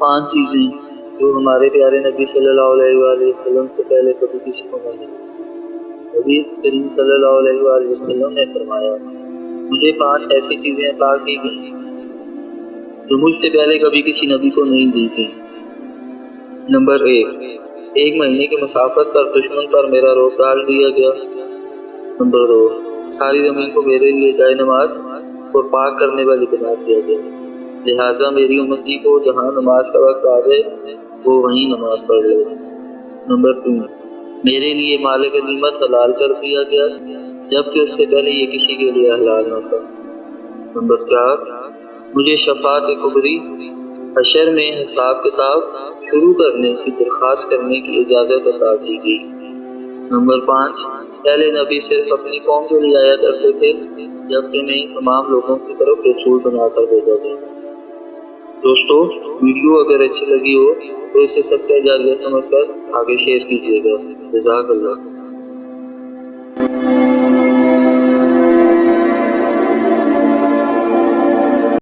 5 چیزیں جو ہمارے پیارے نبی صلی اللہ علیہ وآلہ وسلم سے پہلے کبھی کسی کو نہ ملی۔ نبی کریم صلی اللہ علیہ وآلہ وسلم نے فرمایا، مجھے 5 ایسی چیزیں عطا کی گئیں جو مجھ سے پہلے کبھی کسی نبی کو نہیں دی گئیں۔ نمبر 1 مہینے کی مسافت پر دشمن پر میرا روب ڈال دیا گیا۔ نمبر 2 ساری زمین کو میرے لیے جائے نماز اور پاک کرنے والی بنا دیا گیا، لہٰذا میری امتی کو جہاں نماز کا وقت آ جائے وہ وہیں نماز پڑھ لے۔ نمبر 3 میرے لیے مال غنیمت حلال کر دیا گیا جبکہ اس سے پہلے یہ کسی کے لیے حلال نہ تھا۔ نمبر 4 مجھے شفاعت کبری، حشر میں حساب کتاب شروع کرنے کی درخواست کرنے کی اجازت عطا کی گئی۔ نمبر 5 پہلے نبی صرف اپنی قوم کے لیے آیا کرتے تھے جبکہ میں تمام لوگوں کی طرف رسول بنا کر بھیجا گیا۔ دوستو، ویڈیو اگر اچھی لگی ہو تو اسے سب سے جاریہ سمجھ کر آگے شیئر کیجیے گا۔ جزاک اللہ۔